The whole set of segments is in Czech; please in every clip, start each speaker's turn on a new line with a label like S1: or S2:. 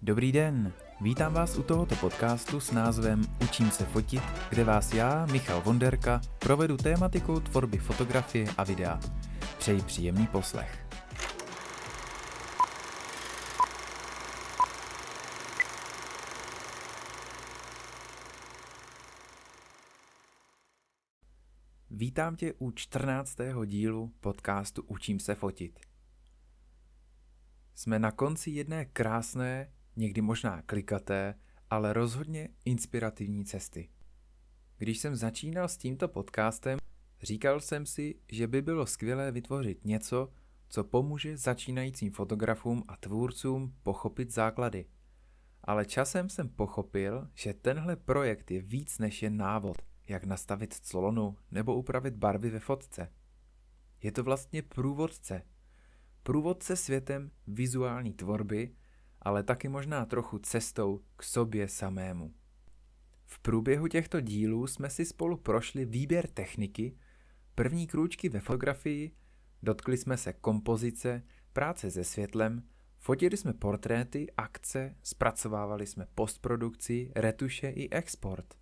S1: Dobrý den, vítám vás u tohoto podcastu s názvem Učím se fotit, kde vás já, Michal Vonderka, provedu tématikou tvorby fotografie a videa. Přeji příjemný poslech. Vítám tě u 14. dílu podcastu Učím se fotit. Jsme na konci jedné krásné, někdy možná klikaté, ale rozhodně inspirativní cesty. Když jsem začínal s tímto podcastem, říkal jsem si, že by bylo skvělé vytvořit něco, co pomůže začínajícím fotografům a tvůrcům pochopit základy. Ale časem jsem pochopil, že tenhle projekt je víc než jen návod, jak nastavit clonu nebo upravit barvy ve fotce. Je to vlastně průvodce. Průvodce světem vizuální tvorby, ale taky možná trochu cestou k sobě samému. V průběhu těchto dílů jsme si spolu prošli výběr techniky, první krůčky ve fotografii, dotkli jsme se kompozice, práce se světlem, fotili jsme portréty, akce, zpracovávali jsme postprodukci, retuše i export.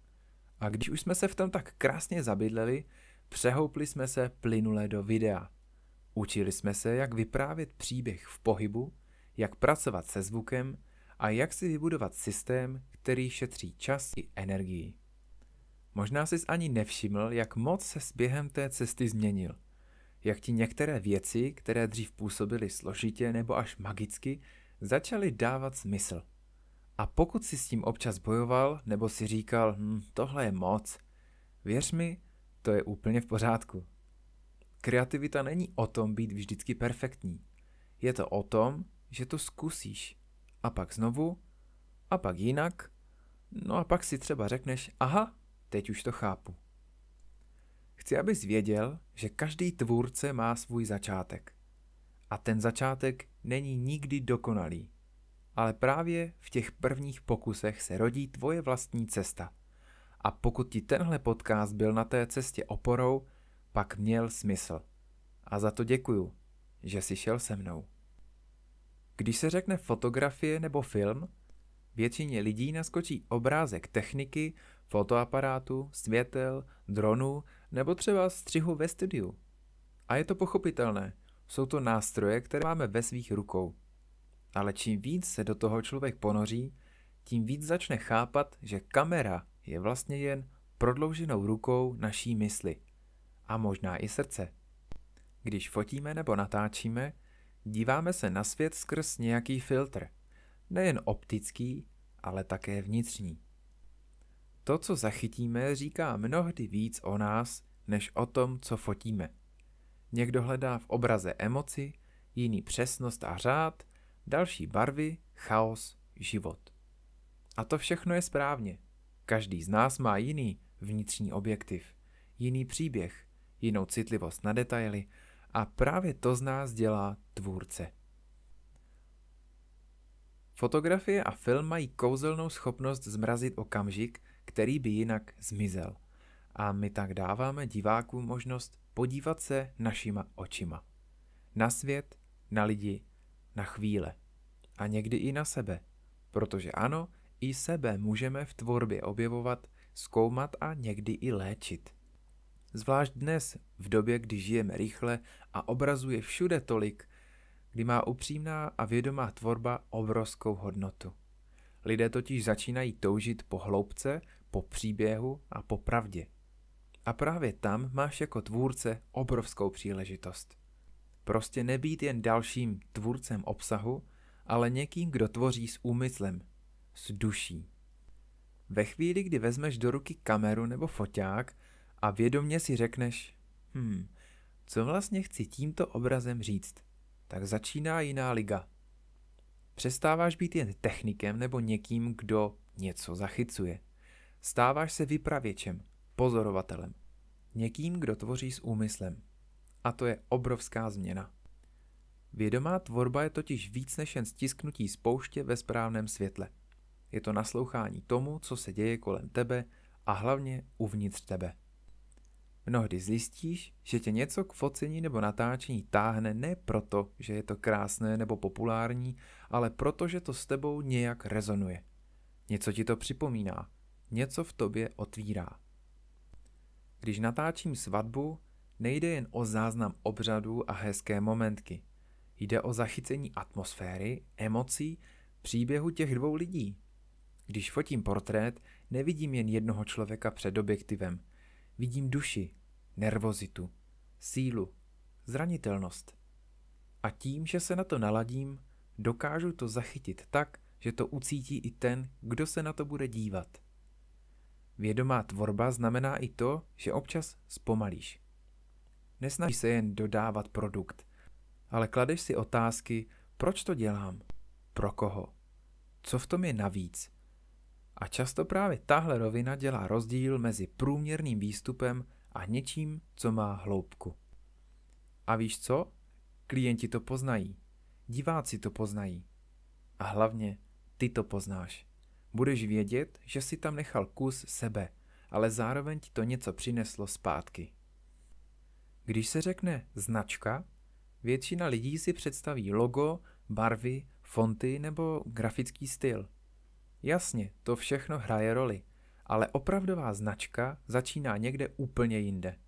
S1: A když už jsme se v tom tak krásně zabydleli, přehoupli jsme se plynule do videa. Učili jsme se, jak vyprávět příběh v pohybu, jak pracovat se zvukem a jak si vybudovat systém, který šetří čas i energii. Možná jsi ani nevšiml, jak moc se s během té cesty změnil. Jak ti některé věci, které dřív působily složitě nebo až magicky, začaly dávat smysl. A pokud jsi s tím občas bojoval nebo si říkal, tohle je moc, věř mi, to je úplně v pořádku. Kreativita není o tom být vždycky perfektní. Je to o tom, že to zkusíš. A pak znovu, a pak jinak, no a pak si třeba řekneš, aha, teď už to chápu. Chci, abys věděl, že každý tvůrce má svůj začátek. A ten začátek není nikdy dokonalý. Ale právě v těch prvních pokusech se rodí tvoje vlastní cesta. A pokud ti tenhle podcast byl na té cestě oporou, pak měl smysl. A za to děkuju, že jsi šel se mnou. Když se řekne fotografie nebo film, většině lidí naskočí obrázek techniky, fotoaparátu, světel, dronu nebo třeba střihu ve studiu. A je to pochopitelné, jsou to nástroje, které máme ve svých rukou. Ale čím víc se do toho člověk ponoří, tím víc začne chápat, že kamera je vlastně jen prodlouženou rukou naší mysli. A možná i srdce. Když fotíme nebo natáčíme, díváme se na svět skrz nějaký filtr. Nejen optický, ale také vnitřní. To, co zachytíme, říká mnohdy víc o nás, než o tom, co fotíme. Někdo hledá v obraze emoci, jiný přesnost a řád, další barvy, chaos, život. A to všechno je správně. Každý z nás má jiný vnitřní objektiv, jiný příběh, jinou citlivost na detaily a právě to z nás dělá tvůrce. Fotografie a film mají kouzelnou schopnost zmrazit okamžik, který by jinak zmizel. A my tak dáváme divákům možnost podívat se našima očima. Na svět, na lidi, na chvíle. A někdy i na sebe. Protože ano, i sebe můžeme v tvorbě objevovat, zkoumat a někdy i léčit. Zvlášť dnes, v době, kdy žijeme rychle a obrazů je všude tolik, kdy má upřímná a vědomá tvorba obrovskou hodnotu. Lidé totiž začínají toužit po hloubce, po příběhu a po pravdě. A právě tam máš jako tvůrce obrovskou příležitost. Prostě nebýt jen dalším tvůrcem obsahu, ale někým, kdo tvoří s úmyslem, s duší. Ve chvíli, kdy vezmeš do ruky kameru nebo foťák a vědomě si řekneš, co vlastně chci tímto obrazem říct, tak začíná jiná liga. Přestáváš být jen technikem nebo někým, kdo něco zachycuje. Stáváš se vypravěčem, pozorovatelem. Někým, kdo tvoří s úmyslem. A to je obrovská změna. Vědomá tvorba je totiž víc než jen stisknutí spouště ve správném světle. Je to naslouchání tomu, co se děje kolem tebe a hlavně uvnitř tebe. Mnohdy zjistíš, že tě něco k focení nebo natáčení táhne ne proto, že je to krásné nebo populární, ale proto, že to s tebou nějak rezonuje. Něco ti to připomíná, něco v tobě otvírá. Když natáčím svatbu, nejde jen o záznam obřadu a hezké momentky. Jde o zachycení atmosféry, emocí, příběhu těch dvou lidí. Když fotím portrét, nevidím jen jednoho člověka před objektivem. Vidím duši, nervozitu, sílu, zranitelnost. A tím, že se na to naladím, dokážu to zachytit tak, že to ucítí i ten, kdo se na to bude dívat. Vědomá tvorba znamená i to, že občas zpomalíš. Nesnažíš se jen dodávat produkt, ale kladeš si otázky, proč to dělám, pro koho, co v tom je navíc. A často právě tahle rovina dělá rozdíl mezi průměrným výstupem a něčím, co má hloubku. A víš co? Klienti to poznají, diváci to poznají. A hlavně ty to poznáš. Budeš vědět, že si tam nechal kus sebe, ale zároveň ti to něco přineslo zpátky. Když se řekne značka, většina lidí si představí logo, barvy, fonty nebo grafický styl. Jasně, to všechno hraje roli, ale opravdová značka začíná někde úplně jinde.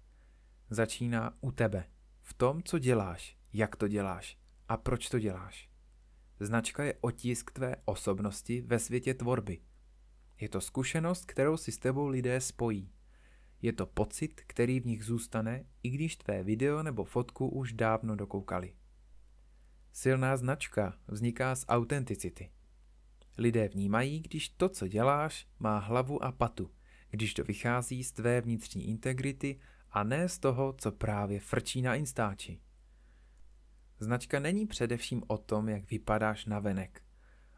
S1: Začíná u tebe, v tom, co děláš, jak to děláš a proč to děláš. Značka je otisk tvé osobnosti ve světě tvorby. Je to zkušenost, kterou si s tebou lidé spojí. Je to pocit, který v nich zůstane, i když tvé video nebo fotku už dávno dokoukali. Silná značka vzniká z autenticity. Lidé vnímají, když to, co děláš, má hlavu a patu, když to vychází z tvé vnitřní integrity a ne z toho, co právě frčí na Instači. Značka není především o tom, jak vypadáš navenek,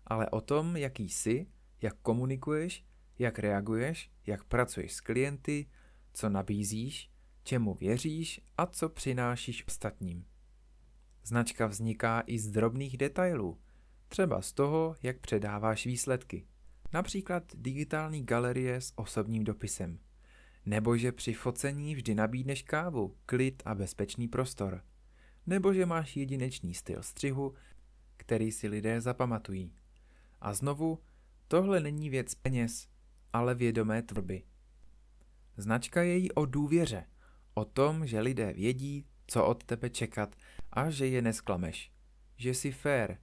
S1: ale o tom, jaký jsi, jak komunikuješ, jak reaguješ, jak pracuješ s klienty, co nabízíš, čemu věříš a co přinášíš ostatním. Značka vzniká i z drobných detailů, třeba z toho, jak předáváš výsledky. Například digitální galerie s osobním dopisem. Nebo že při focení vždy nabídneš kávu, klid a bezpečný prostor. Nebo že máš jedinečný styl střihu, který si lidé zapamatují. A znovu, tohle není věc peněz, ale vědomé tvorby. Značka je jí o důvěře, o tom, že lidé vědí, co od tebe čekat a že je nesklameš, že jsi fair,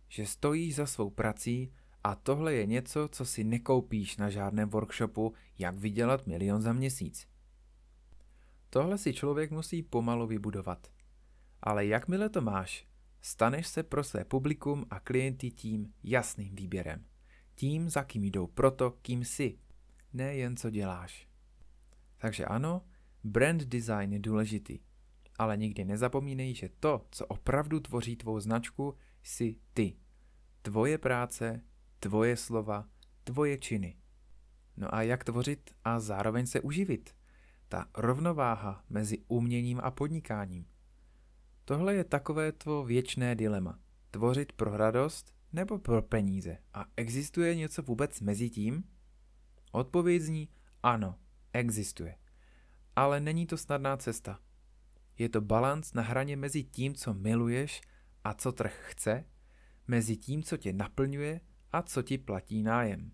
S1: že stojíš za svou prací a tohle je něco, co si nekoupíš na žádném workshopu, jak vydělat 1 000 000 za měsíc. Tohle si člověk musí pomalu vybudovat. Ale jakmile to máš, staneš se pro své publikum a klienty tím jasným výběrem. Tím, za kým jdou proto, kým jsi, ne jen co děláš. Takže ano, brand design je důležitý, ale nikdy nezapomínej, že to, co opravdu tvoří tvou značku, jsi ty. Tvoje práce, tvoje slova, tvoje činy. No a jak tvořit a zároveň se uživit? Ta rovnováha mezi uměním a podnikáním. Tohle je takové tvo věčné dilema. Tvořit pro radost nebo pro peníze? A existuje něco vůbec mezi tím? Odpověď zní ano, existuje. Ale není to snadná cesta. Je to balanc na hraně mezi tím, co miluješ a co trh chce, mezi tím, co tě naplňuje a co ti platí nájem.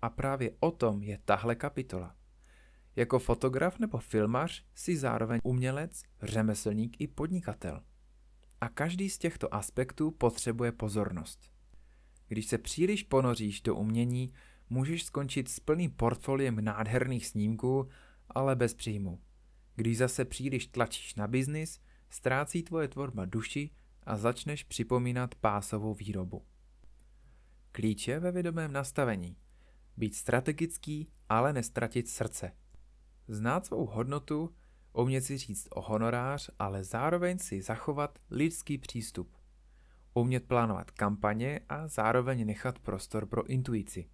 S1: A právě o tom je tahle kapitola. Jako fotograf nebo filmař jsi zároveň umělec, řemeslník i podnikatel. A každý z těchto aspektů potřebuje pozornost. Když se příliš ponoříš do umění, můžeš skončit s plným portfoliem nádherných snímků, ale bez příjmu. Když zase příliš tlačíš na biznis, ztrácí tvoje tvorba duši a začneš připomínat pásovou výrobu. Klíč je ve vědomém nastavení. Být strategický, ale nestratit srdce. Znát svou hodnotu, umět si říct o honorář, ale zároveň si zachovat lidský přístup. Umět plánovat kampaně a zároveň nechat prostor pro intuici.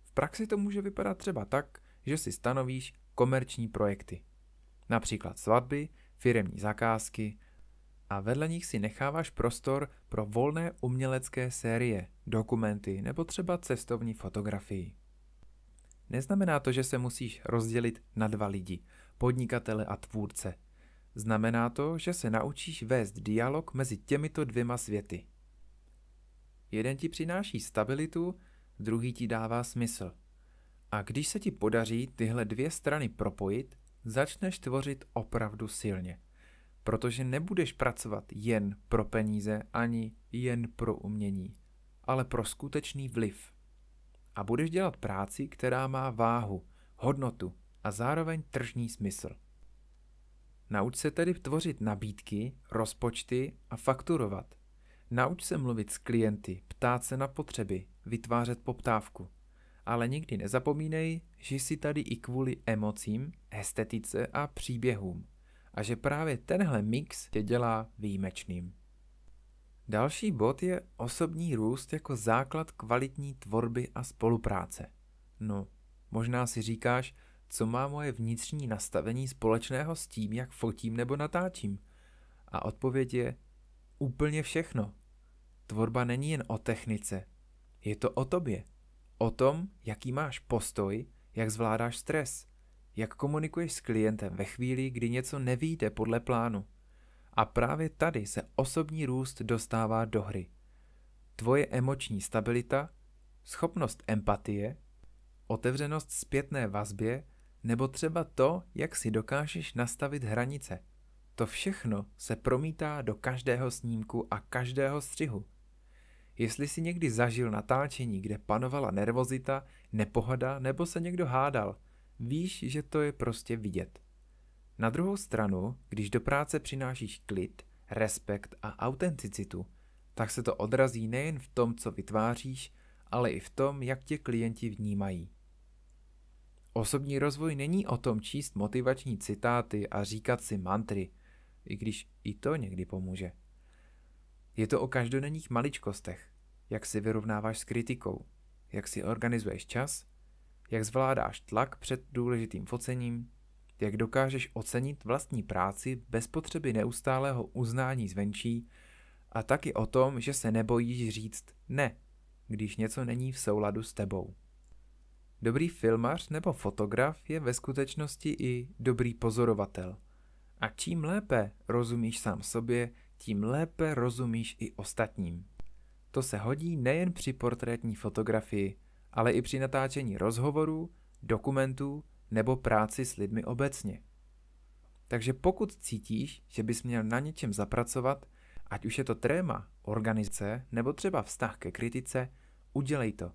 S1: V praxi to může vypadat třeba tak, že si stanovíš komerční projekty. Například svatby, firemní zakázky a vedle nich si necháváš prostor pro volné umělecké série, dokumenty nebo třeba cestovní fotografii. Neznamená to, že se musíš rozdělit na 2 lidi. podnikatele a tvůrce. Znamená to, že se naučíš vést dialog mezi těmito dvěma světy. Jeden ti přináší stabilitu, druhý ti dává smysl. A když se ti podaří tyhle dvě strany propojit, začneš tvořit opravdu silně. Protože nebudeš pracovat jen pro peníze ani jen pro umění, ale pro skutečný vliv. A budeš dělat práci, která má váhu, hodnotu a zároveň tržní smysl. Nauč se tedy tvořit nabídky, rozpočty a fakturovat. Nauč se mluvit s klienty, ptát se na potřeby, vytvářet poptávku. Ale nikdy nezapomínej, že jsi tady i kvůli emocím, estetice a příběhům. A že právě tenhle mix tě dělá výjimečným. Další bod je osobní růst jako základ kvalitní tvorby a spolupráce. No, možná si říkáš, co má moje vnitřní nastavení společného s tím, jak fotím nebo natáčím. A odpověď je úplně všechno. Tvorba není jen o technice. Je to o tobě. O tom, jaký máš postoj, jak zvládáš stres, jak komunikuješ s klientem ve chvíli, kdy něco nevyjde podle plánu. A právě tady se osobní růst dostává do hry. Tvoje emoční stabilita, schopnost empatie, otevřenost zpětné vazbě nebo třeba to, jak si dokážeš nastavit hranice. To všechno se promítá do každého snímku a každého střihu. Jestli si někdy zažil natáčení, kde panovala nervozita, nepohoda nebo se někdo hádal, víš, že to je prostě vidět. Na druhou stranu, když do práce přinášíš klid, respekt a autenticitu, tak se to odrazí nejen v tom, co vytváříš, ale i v tom, jak tě klienti vnímají. Osobní rozvoj není o tom číst motivační citáty a říkat si mantry, i když i to někdy pomůže. Je to o každodenních maličkostech, jak si vyrovnáváš s kritikou, jak si organizuješ čas, jak zvládáš tlak před důležitým focením, jak dokážeš ocenit vlastní práci bez potřeby neustálého uznání zvenčí a taky o tom, že se nebojíš říct ne, když něco není v souladu s tebou. Dobrý filmař nebo fotograf je ve skutečnosti i dobrý pozorovatel. A čím lépe rozumíš sám sobě, tím lépe rozumíš i ostatním. To se hodí nejen při portrétní fotografii, ale i při natáčení rozhovorů, dokumentů nebo práci s lidmi obecně. Takže pokud cítíš, že bys měl na něčem zapracovat, ať už je to tréma, organizace nebo třeba vztah ke kritice, udělej to.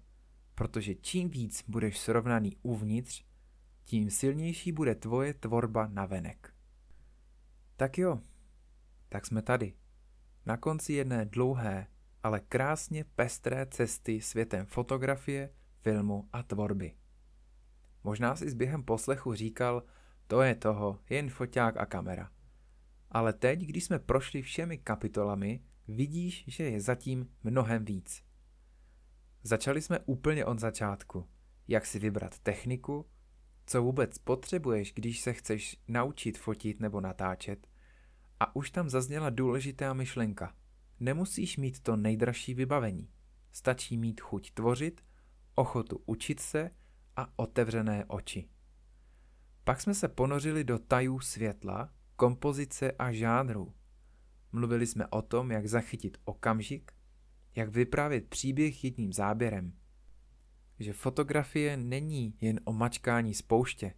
S1: Protože čím víc budeš srovnaný uvnitř, tím silnější bude tvoje tvorba navenek. Tak jo, tak jsme tady. Na konci jedné dlouhé, ale krásně pestré cesty světem fotografie, filmu a tvorby. Možná si s během poslechu říkal, to je toho, jen foťák a kamera. Ale teď, když jsme prošli všemi kapitolami, vidíš, že je zatím mnohem víc. Začali jsme úplně od začátku. Jak si vybrat techniku, co vůbec potřebuješ, když se chceš naučit fotit nebo natáčet. A už tam zazněla důležitá myšlenka. Nemusíš mít to nejdražší vybavení. Stačí mít chuť tvořit, ochotu učit se a otevřené oči. Pak jsme se ponořili do tajů světla, kompozice a žánrů. Mluvili jsme o tom, jak zachytit okamžik, jak vyprávět příběh jedním záběrem. Že fotografie není jen o mačkání spouště,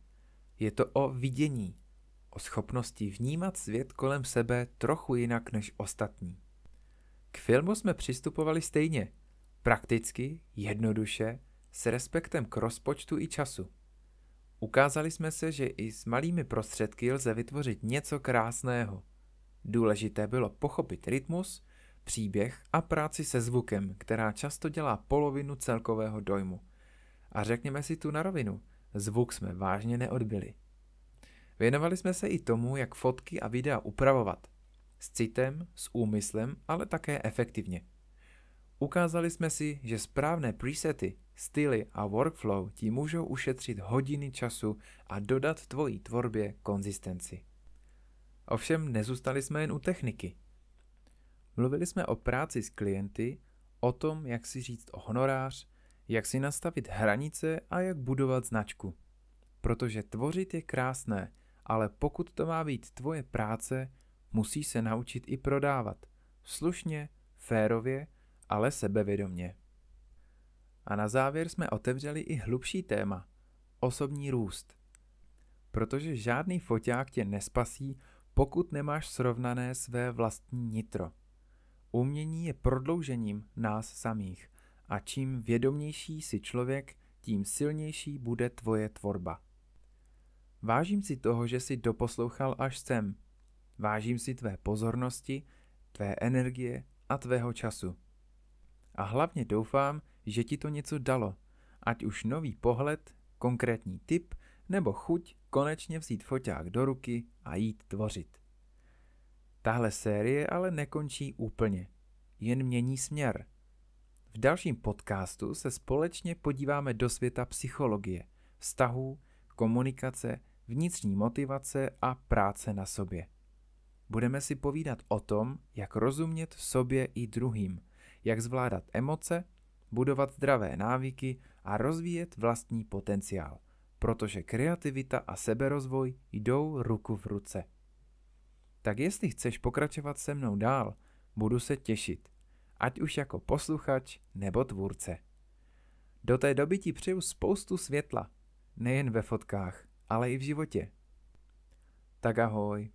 S1: je to o vidění, o schopnosti vnímat svět kolem sebe trochu jinak než ostatní. K filmu jsme přistupovali stejně, prakticky, jednoduše, s respektem k rozpočtu i času. Ukázali jsme se, že i s malými prostředky lze vytvořit něco krásného. Důležité bylo pochopit rytmus, příběh a práci se zvukem, která často dělá polovinu celkového dojmu. A řekněme si tu na rovinu, zvuk jsme vážně neodbyli. Věnovali jsme se i tomu, jak fotky a videa upravovat. S citem, s úmyslem, ale také efektivně. Ukázali jsme si, že správné presety, styly a workflow ti můžou ušetřit hodiny času a dodat tvojí tvorbě konzistenci. Ovšem nezůstali jsme jen u techniky. Mluvili jsme o práci s klienty, o tom, jak si říct o honorář, jak si nastavit hranice a jak budovat značku. Protože tvořit je krásné, ale pokud to má být tvoje práce, musíš se naučit i prodávat. Slušně, férově, ale sebevědomně. A na závěr jsme otevřeli i hlubší téma. Osobní růst. Protože žádný foťák tě nespasí, pokud nemáš srovnané své vlastní nitro. Umění je prodloužením nás samých a čím vědomější si člověk, tím silnější bude tvoje tvorba. Vážím si toho, že jsi doposlouchal až sem. Vážím si tvé pozornosti, tvé energie a tvého času. A hlavně doufám, že ti to něco dalo, ať už nový pohled, konkrétní tip nebo chuť konečně vzít foťák do ruky a jít tvořit. Tahle série ale nekončí úplně, jen mění směr. V dalším podcastu se společně podíváme do světa psychologie, vztahů, komunikace, vnitřní motivace a práce na sobě. Budeme si povídat o tom, jak rozumět sobě i druhým, jak zvládat emoce, budovat zdravé návyky a rozvíjet vlastní potenciál, protože kreativita a seberozvoj jdou ruku v ruce. Tak jestli chceš pokračovat se mnou dál, budu se těšit, ať už jako posluchač nebo tvůrce. Do té doby ti přeju spoustu světla, nejen ve fotkách, ale i v životě. Tak ahoj.